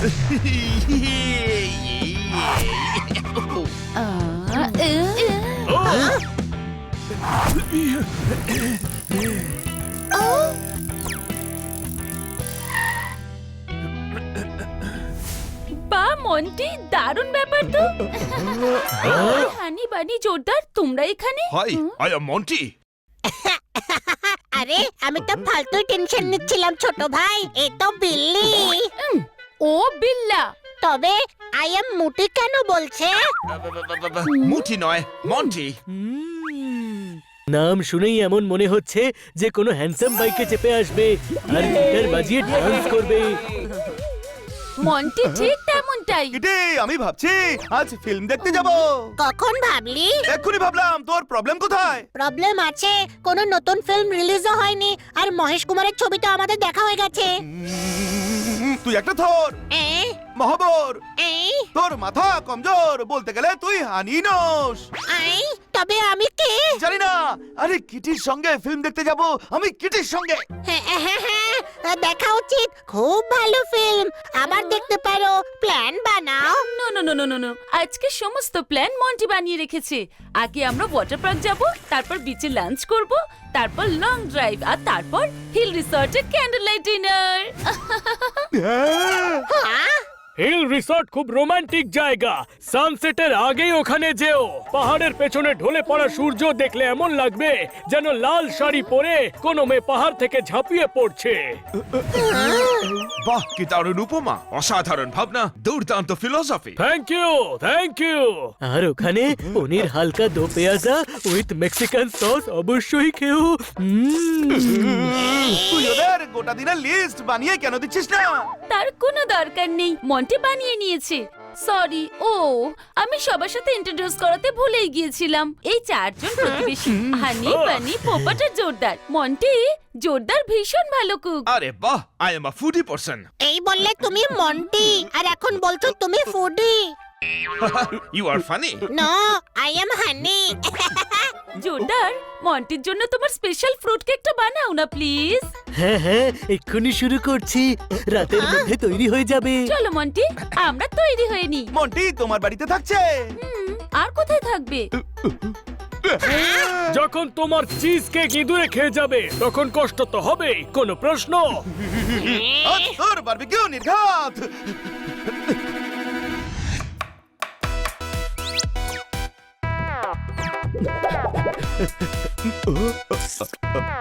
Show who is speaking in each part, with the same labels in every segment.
Speaker 1: বা মন্টি, দারুণ ব্যাপার তো। হানি বানি জোরদার, তোমরা এখানে?
Speaker 2: Hi, I am Monty.
Speaker 3: আরে আমি তো ফালতু টেনশন নিচ্ছিলাম ছোট ভাই, এ তো বিল্লি।
Speaker 1: ও বিল্লা।
Speaker 3: তবে আই এম মুটি কেন বলছে?
Speaker 2: মুটি নয়, মন্টি।
Speaker 4: নাম শুনেই এমন মনে হচ্ছে যে কোনো হ্যান্ডসাম বাইকে চেপে আসবে আর গিটার বাজিয়ে ডান্স করবে।
Speaker 1: মন্টি ঠিক তেমনটাই।
Speaker 5: কিটি, আমি ভাবছি আজ ফিল্ম দেখতে যাব।
Speaker 3: কখন ভাবলি?
Speaker 5: এক্ষুনি ভাবলাম। তোর প্রবলেম কোথায়?
Speaker 3: প্রবলেম আছে, কোনো নতুন ফিল্ম রিলিজও হয়নি আর মহেশ কুমারের ছবি তো আমাদের দেখা হয়ে গেছে।
Speaker 5: তুই একটা থর
Speaker 3: এ,
Speaker 5: মহাবর,
Speaker 3: এ,
Speaker 5: তোর মাথা কমজোর, বলতে গেলে তুই হানি নস।
Speaker 3: আই, তবে আমি কে?
Speaker 5: জানি না। আরে কিটির সঙ্গে ফিল্ম দেখতে যাব, আমি কিটির সঙ্গে।
Speaker 3: হ্যাঁ, হ্যাঁ, হ্যাঁ, দেখা উচিত, খুব ভালো ফিল্ম। আবার দেখতে পারো, প্ল্যান বানাও।
Speaker 1: No no no no no no, আজকে সমস্ত প্ল্যান মন্টি বানিয়ে রেখেছে। আগে আমরা ওয়াটার পার্ক যাব, তারপর বিচে লাঞ্চ করব, তারপর লং ড্রাইভ, আর তারপর হিল রিসর্টে ক্যান্ডেল লাইট ডিনার।
Speaker 3: হ্যাঁ?
Speaker 4: হিল রিসর্ট খুব রোমান্টিক জায়গা। সানসেটের আগেই ওখানে যেও। পাহাড়ের পেছনে ঢলে পড়া সূর্য দেখলে এমন লাগবে যেন লাল শাড়ি পরে কোনো মেয়ে পাহাড় থেকে ঝাঁপিয়ে পড়ছে।
Speaker 2: বাহ, কি দারুণ উপমা, অসাধারণ ভাবনা, দুর্দান্ত philosophy.
Speaker 4: Thank you, thank you. আর ওখানে পনির হালকা দো পেঁয়াজা উইথ মেক্সিকান সস অবশ্যই খেও।
Speaker 5: তুই ওদের গোটা দিনের লিস্ট বানিয়ে কেন দিচ্ছিস না?
Speaker 1: তার কোনো দরকার নেই, মন্টি বানিয়ে নিয়েছে। সরি, আমি সবার সাথে ইন্ট্রোডিউস করাতে ভুলেই গিয়েছিলাম। এই চারজন প্রতিবেশী, হানি বানি পোপট আর জোরদার। মন্টি, জোরদার ভীষণ ভালো কুক।
Speaker 2: আরে বাহ, I am a foodie person.
Speaker 3: এই বললে তুমি মন্টি, আর এখন বলছো তুমি foodie.
Speaker 2: You are funny.
Speaker 3: No, I am honey.
Speaker 1: জোরদার, মন্টির জন্য তোমার স্পেশাল ফ্রুট কেকটা বানাও না প্লিজ।
Speaker 4: হ্যাঁ হ্যাঁ, এক্ষুনি শুরু করছি, রাতের মধ্যে তৈরি হয়ে যাবে।
Speaker 1: চলো মন্টি, আমরা তৈরি হয়ে নি।
Speaker 5: মন্টি তোমার বাড়িতে থাকছে।
Speaker 1: আর কোথায় থাকবে?
Speaker 4: যখন তোমার চিজ কেক ইঁদুরে খেয়ে যাবে তখন কষ্ট তো হবেই, কোনো প্রশ্ন?
Speaker 5: আজ তোর বারবিকিউ নির্ঘাত।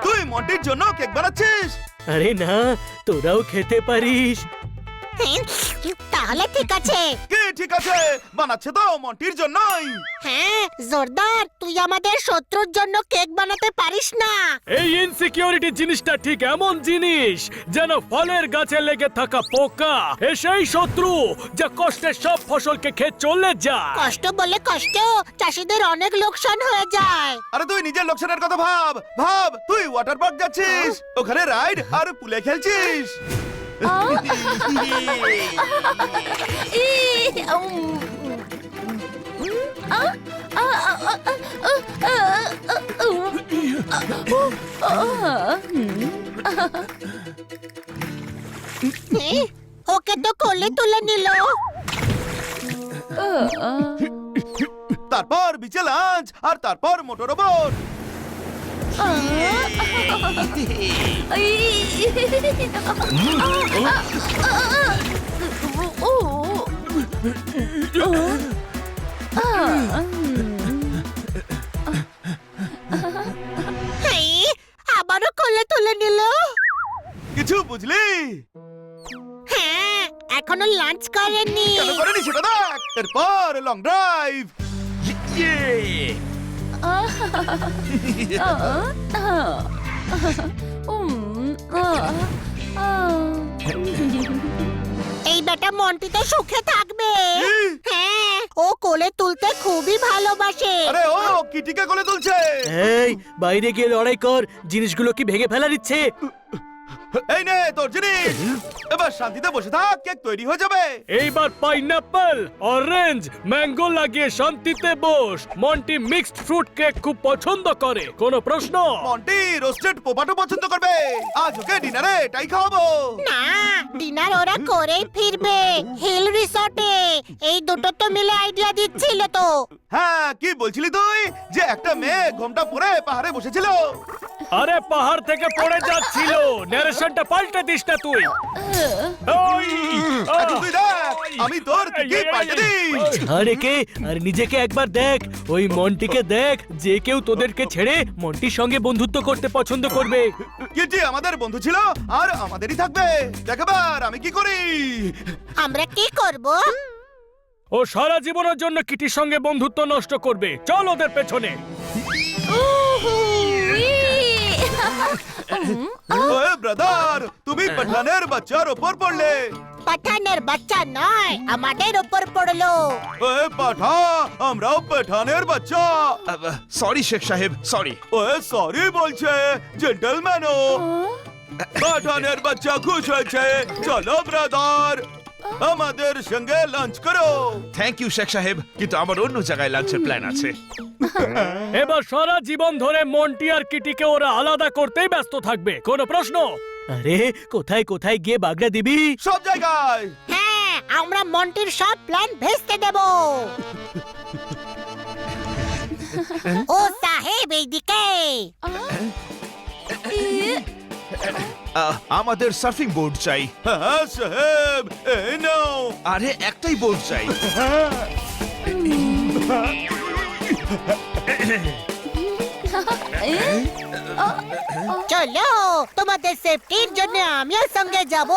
Speaker 5: তুই মন্টির জন্য কেক বানাচ্ছিস?
Speaker 4: আরে না, তোরাও খেতে পারিস।
Speaker 3: তাহলে ঠিক আছে।
Speaker 5: কি ঠিক আছে? বানাচ্ছে তো মন্টির জন্যই।
Speaker 3: হ্যাঁ জোরদার, তুই আমাদের শত্রুর জন্য কেক বানাতে পারিস না।
Speaker 4: এই ইনসিকিউরিটি জিনিসটা ঠিক এমন জিনিস যেন ফলের গাছে লেগে থাকা পোকা। সেই শত্রু যা কষ্টের সব ফসলকে খেয়ে চলে যায়।
Speaker 3: কষ্ট বলে কষ্ট, চাষীদের অনেক লোকসান হয়ে যায়।
Speaker 5: আরে তুই নিজের লোকসানের কথা ভাব। ভাব, তুই ওয়াটার পার্ক যাচ্ছিস, ওখানে রাইড আর পুলে খেলছিস।
Speaker 3: ওকে তো কোলে তুলে নিল।
Speaker 5: তারপর বিচে লাঞ্চ, আর তারপর মোটর বোট।
Speaker 3: আবারও কোলে তুলে নিল।
Speaker 5: কিছু বুঝলি?
Speaker 3: হ্যাঁ, এখনো লাঞ্চ করেনি।
Speaker 5: কেন করেনি সেটা দেখ। এরপর লং ড্রাইভ।
Speaker 3: এই বেটা মন্টি তো সুখে থাকবে। হ্যাঁ, ও কোলে তুলতে খুবই ভালোবাসে।
Speaker 5: আরে ও কিটিকে কোলে তুলছে।
Speaker 4: এই বাইরে গিয়ে লড়াই কর, জিনিসগুলো কি ভেঙে ফেলার ইচ্ছে?
Speaker 5: এই নে তোর জিনিস, এবার শান্তিতে বসে থাক, কেক তৈরি হয়ে যাবে।
Speaker 4: এইবার পাইনাপল অরেঞ্জ ম্যাঙ্গো লাগিয়ে শান্তিতে বস। মন্টি মিক্সড ফ্রুট কেক খুব পছন্দ করে, কোনো প্রশ্ন?
Speaker 5: মন্টি রোস্টেড পোপাটো পছন্দ করবে, আজ ওকে ডিনারে এটাই খাওয়াবো।
Speaker 3: না, ডিনার ওরা করেই ফিরবে হিল রিসর্টে। এই দুটো তো মিলে আইডিয়া দিচ্ছিল তো।
Speaker 5: হ্যাঁ, কি বলছিলি তুই যে একটা মেয়ে ঘোমটা পরে পাহাড়ে বসেছিল?
Speaker 4: আরে পাহাড় থেকে পড়ে যাচ্ছিল, ন্যারেশনটা পাল্টে দিস না তুই। ওই,
Speaker 5: এখন তুই দেখ আমি তোর কি পাল্টে দিই।
Speaker 4: আরে কে, আর নিজেকে একবার দেখ, ওই মন্টিকে দেখ, যে কেউ তোদেরকে ছেড়ে মন্টির সঙ্গে বন্ধুত্ব করতে পছন্দ করবে।
Speaker 5: কিটি আমাদের বন্ধু ছিল আর আমাদেরই থাকবে। দেখ এবার আমি কি করি।
Speaker 3: আমরা কি করব?
Speaker 4: ও সারা জীবনের জন্য কিটির সঙ্গে বন্ধুত্ব নষ্ট করবে। চল ওদের পেছনে।
Speaker 1: উহু,
Speaker 5: ওয়ে ব্রাদার, তুমি পাঠানের বাচ্চার উপর পড়লে।
Speaker 3: পাঠানের বাচ্চা নয়, আমাদের উপর পড়লো।
Speaker 5: ওয়ে পাঠা, আমরাও পাঠানের বাচ্চা।
Speaker 2: সরি শেখ সাহেব, সরি।
Speaker 5: ওয়ে সরি বলছে জেন্টলম্যানও। পাঠানের বাচ্চা খুশ হয়েছে। চলো ব্রাদার, আমাদের সঙ্গে লাঞ্চ করো।
Speaker 2: থ্যাংক ইউ শেখ সাহেব, কিন্তু আমার অন্য জায়গায় লাঞ্চের প্ল্যান আছে।
Speaker 4: এবার সারা জীবন ধরে মন্টি আর কিটিকে ওরা আলাদা করতেই ব্যস্ত থাকবে, কোনো প্রশ্ন? আরে কোথায় কোথায় গিয়ে বাগড়া দিবি?
Speaker 5: সব জায়গায়।
Speaker 3: হ্যাঁ, আমরা মন্টির সব প্ল্যান ভেস্তে দেব। ও সাহেব এইদিকে।
Speaker 2: আমাদের সার্ফিং বোর্ড চাই।
Speaker 5: হ্যাঁ সাহেব, এই নাও।
Speaker 2: আরে একটাই বোর্ড চাই।
Speaker 3: চলো, তোমাদের সেফটির জন্য আমিও সঙ্গে যাব।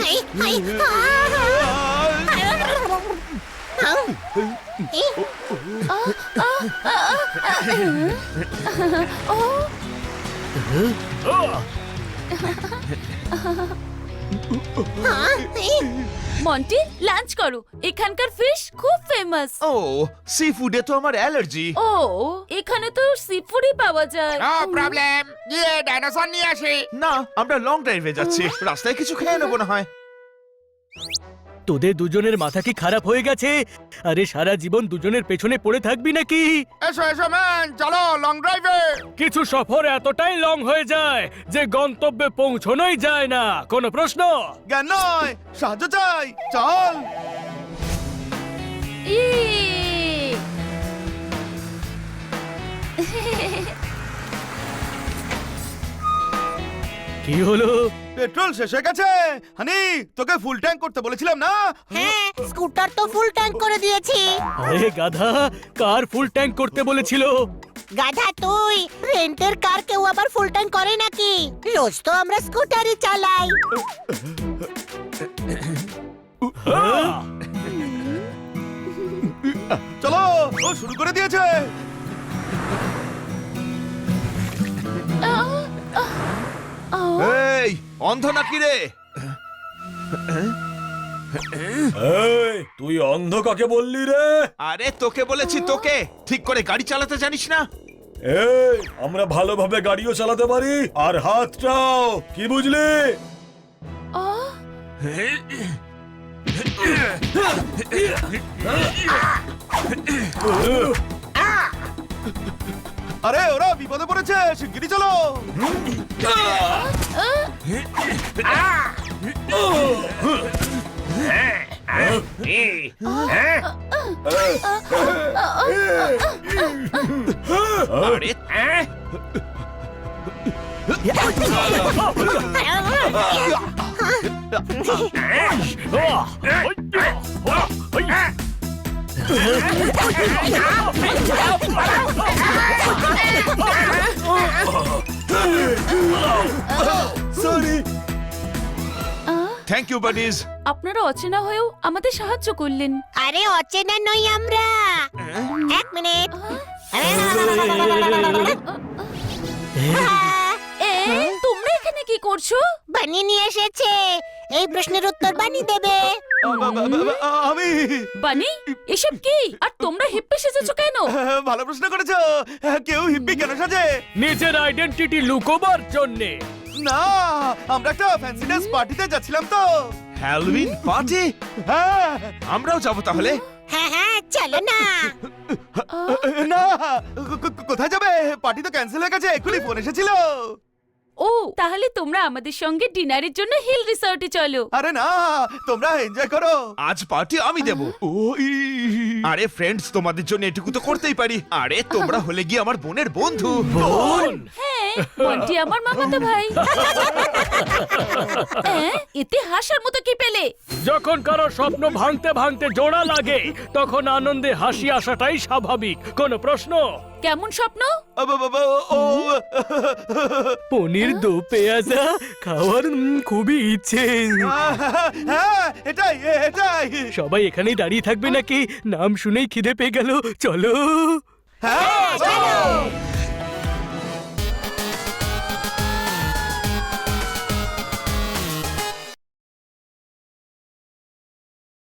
Speaker 3: I, I, I, I,
Speaker 1: Monty lunch করো, এখানকার ফিশ খুব ফেমাস।
Speaker 2: ও সি ফুডে তো আমার অ্যালার্জি।
Speaker 1: ও এখানে তো সি ফুডই পাওয়া যায়।
Speaker 6: নো প্রবলেম, গিয়ে ডাইনোসর নিয়ে আসি।
Speaker 2: না, আমরা লং ড্রাইভে যাচ্ছি, রাস্তায় কিছু খেয়ে নেবো না হয়।
Speaker 4: তোদের দুজনের মাথা কি খারাপ হয়ে গেছে? আরে সারা জীবন দুজনের পেছনে পড়ে থাকবি নাকি?
Speaker 6: এসো এসো ম্যান, চলো লং ড্রাইভে।
Speaker 4: কিছু সফর এতটাই লং হয়ে যায় যে গন্তব্যে পৌঁছানোই যায় না, কোনো প্রশ্ন?
Speaker 5: জ্ঞান নয়, সাহায্য চাই। চল।
Speaker 4: কি হলো?
Speaker 5: পেট্রোল শেষ হয়ে গেছে। হানি, তোকে ফুল ট্যাঙ্ক করতে বলেছিলাম না?
Speaker 3: হ্যাঁ, স্কুটার তো ফুল ট্যাঙ্ক করে দিয়েছি।
Speaker 4: আরে গাধা, কার ফুল ট্যাঙ্ক করতে বলেছিল?
Speaker 3: গাধা তুই, রেন্টের কার কেউ আবার ফুল ট্যাঙ্ক করে নাকি? রোজ তো আমরা স্কুটারই চালাই।
Speaker 5: চলো, ও শুরু করে দিয়েছে।
Speaker 2: এই অন্ধ নাকি রে?
Speaker 7: তুই অন্ধ কাকে বললি রে?
Speaker 2: আরে তোকে বলেছি, তোকে। ঠিক করে গাড়ি চালাতে জানিস না?
Speaker 7: এই আমরা ভালোভাবে গাড়িও চালাতে পারি আর হাতটাও, কি বুঝলি?
Speaker 5: আরে ওরা বিপদে পড়েছে, শিগগিরই চলো।
Speaker 2: আরে
Speaker 7: সরি।
Speaker 2: Thank you buddies.
Speaker 1: আপনারা অচেনা হয়েও আমাদের সাহায্য করলেন।
Speaker 3: আরে অচেনা নই আমরা। এক মিনিট।
Speaker 1: তোমরা এখানে কি করছো?
Speaker 3: বানি নিয়ে এসেছে। এই প্রশ্নের উত্তর বানি দেবে।
Speaker 5: আমি
Speaker 1: বানি, এসব কি? আর তোমরা হিপ্পি সেজেছো কেন?
Speaker 5: ভালো প্রশ্ন করেছো। কেউ হিপ্পি কেন সাজে?
Speaker 4: নিজের আইডেন্টিটি লুকোবার জন্যে।
Speaker 5: না, আমরা একটা ফ্যান্সি ড্রেস পার্টিতে যাচ্ছিলাম তো।
Speaker 2: Halloween party?
Speaker 5: হ্যাঁ।
Speaker 2: আমরাও যাব তাহলে।
Speaker 3: হ্যাঁ হ্যাঁ, চলো না।
Speaker 5: না, কোথায় যাবে? পার্টি তো ক্যান্সেল হয়ে গেছে, এক্ষুনি ফোন এসেছিল।
Speaker 1: ও, তাহলে তোমরা আমাদের সঙ্গে ডিনারের জন্য হিল রিসর্টে চলো।
Speaker 5: আরে না, তোমরা এনজয় করো।
Speaker 2: আজ পার্টি আমি দেব। আরে ফ্রেন্ডস, তোমাদের জন্য এটুকু তো করতেই পারি। আরে তোমরা হলে গিয়ে আমার বোনের বন্ধু।
Speaker 4: বোন?
Speaker 1: হ্যাঁ, মন্টি আমার মামাতো ভাই। এতে হাসার মতো কি পেলে?
Speaker 4: যখন কারো স্বপ্ন ভাঙতে ভাঙতে জোড়া লাগে তখন আনন্দে হাসি আসাটাই স্বাভাবিক। কোনো প্রশ্ন?
Speaker 1: কেমন স্বপ্ন?
Speaker 5: ও
Speaker 4: পনির দো পেঁয়াজা খাওয়ার খুবই ইচ্ছে।
Speaker 5: হ্যাঁ, এটাই এটাই।
Speaker 4: সবাই এখানেই দাঁড়িয়ে থাকবে নাকি? নাম শুনেই খিদে পেয়ে গেল। চলো।
Speaker 5: হ্যাঁ, চলো।